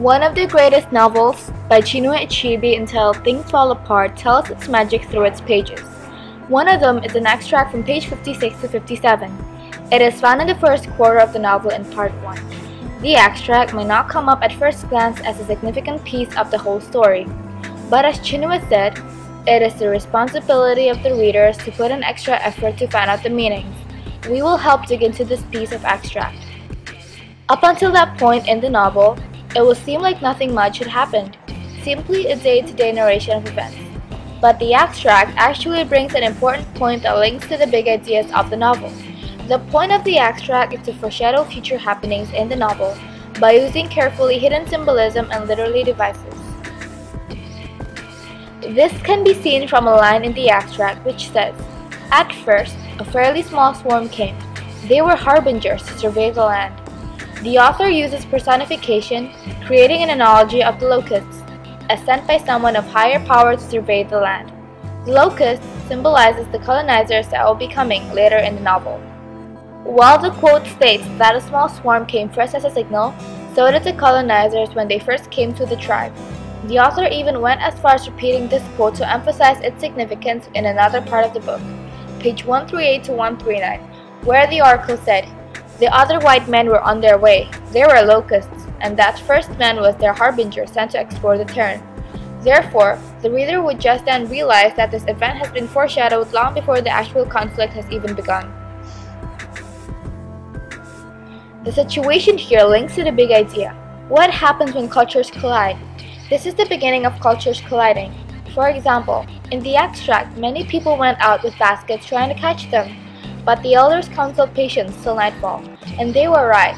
One of the greatest novels by Chinua Achebe entitled Things Fall Apart tells its magic through its pages. One of them is an extract from page 56 to 57. It is found in the first quarter of the novel in part 1. The extract may not come up at first glance as a significant piece of the whole story, but as Chinua said, it is the responsibility of the readers to put an extra effort to find out the meanings. We will help dig into this piece of extract. Up until that point in the novel, it will seem like nothing much had happened, simply a day-to-day narration of events. But the extract actually brings an important point that links to the big ideas of the novel. The point of the extract is to foreshadow future happenings in the novel by using carefully hidden symbolism and literary devices. This can be seen from a line in the extract which says, "At first, a fairly small swarm came. They were harbingers to survey the land." The author uses personification, creating an analogy of the locusts, as sent by someone of higher power to survey the land. The locust symbolizes the colonizers that will be coming later in the novel. While the quote states that a small swarm came first as a signal, so did the colonizers when they first came to the tribe. The author even went as far as repeating this quote to emphasize its significance in another part of the book, page 138 to 139, where the oracle said, "The other white men were on their way. They were locusts, and that first man was their harbinger sent to explore the terrain." Therefore, the reader would just then realize that this event has been foreshadowed long before the actual conflict has even begun. The situation here links to the big idea. What happens when cultures collide? This is the beginning of cultures colliding. For example, in the extract, many people went out with baskets trying to catch them. But the elders counseled patience till nightfall, and they were right.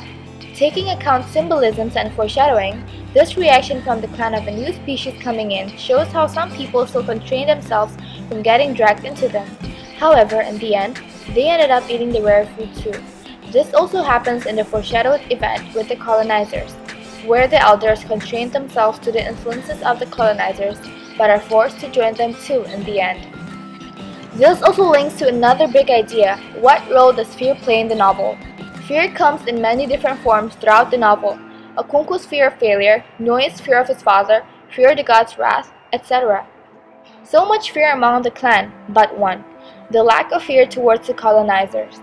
Taking account symbolisms and foreshadowing, this reaction from the clan of a new species coming in shows how some people still constrain themselves from getting dragged into them. However, in the end, they ended up eating the rare food too. This also happens in the foreshadowed event with the colonizers, where the elders constrain themselves to the influences of the colonizers, but are forced to join them too in the end. This also links to another big idea. What role does fear play in the novel? Fear comes in many different forms throughout the novel. Okonkwo's fear of failure, Noe's fear of his father, fear of the god's wrath, etc. So much fear among the clan, but one, the lack of fear towards the colonizers.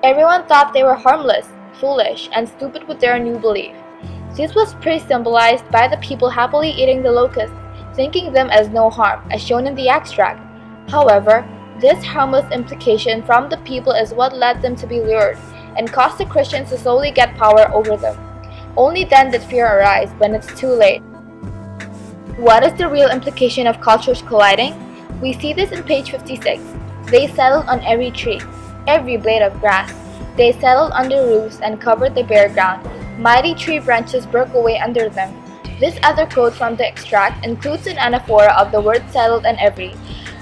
Everyone thought they were harmless, foolish, and stupid with their new belief. This was pretty symbolized by the people happily eating the locusts, thinking them as no harm, as shown in the extract. However, this harmless implication from the people is what led them to be lured, and caused the Christians to slowly get power over them. Only then did fear arise, when it's too late. What is the real implication of cultures colliding? We see this in page 56. They settled on every tree, every blade of grass. They settled under roofs and covered the bare ground. Mighty tree branches broke away under them. This other quote from the extract includes an anaphora of the word settled and every.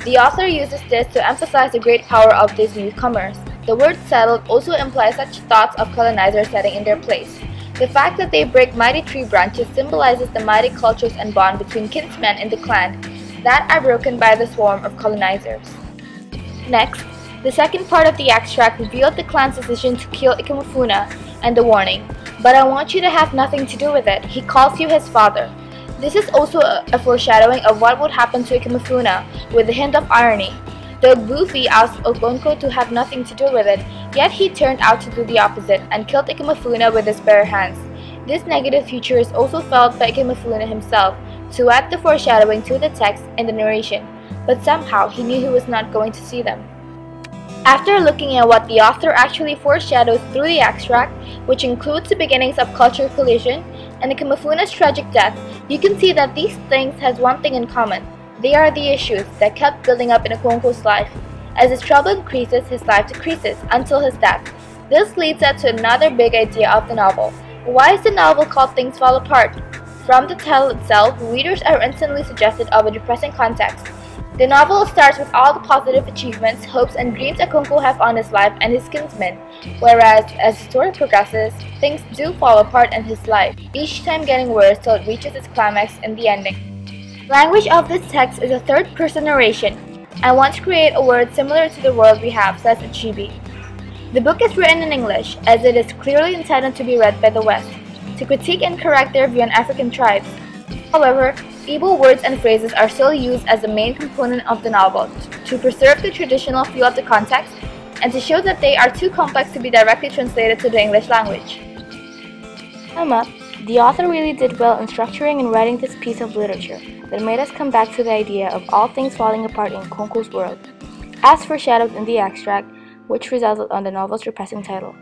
The author uses this to emphasize the great power of these newcomers. The word settled also implies such thoughts of colonizers setting in their place. The fact that they break mighty tree branches symbolizes the mighty cultures and bond between kinsmen in the clan that are broken by the swarm of colonizers. Next, the second part of the extract revealed the clan's decision to kill Ikemefuna and the warning, "But I want you to have nothing to do with it. He calls you his father." This is also a foreshadowing of what would happen to Ikemefuna, with a hint of irony. The Ogbufi asked Okonkwo to have nothing to do with it, yet he turned out to do the opposite and killed Ikemefuna with his bare hands. This negative future is also felt by Ikemefuna himself, to add the foreshadowing to the text in the narration, but somehow he knew he was not going to see them. After looking at what the author actually foreshadows through the extract, which includes the beginnings of cultural collision and Ikemefuna's tragic death, you can see that these things has one thing in common. They are the issues that kept building up in Okonkwo's life. As his trouble increases, his life decreases until his death. This leads us to another big idea of the novel. Why is the novel called Things Fall Apart? From the title itself, readers are instantly suggested of a depressing context. The novel starts with all the positive achievements, hopes, and dreams Okonkwo have on his life and his kinsmen, whereas as the story progresses, things do fall apart in his life, each time getting worse till it reaches its climax in the ending. Language of this text is a third-person narration. I want to create a word similar to the world we have, says Achebe. The book is written in English, as it is clearly intended to be read by the West. to critique and correct their view on African tribes. However, Igbo words and phrases are still used as the main component of the novel to preserve the traditional feel of the context and to show that they are too complex to be directly translated to the English language. To sum up, the author really did well in structuring and writing this piece of literature that made us come back to the idea of all things falling apart in Konko's world, as foreshadowed in the extract, which resulted on the novel's depressing title.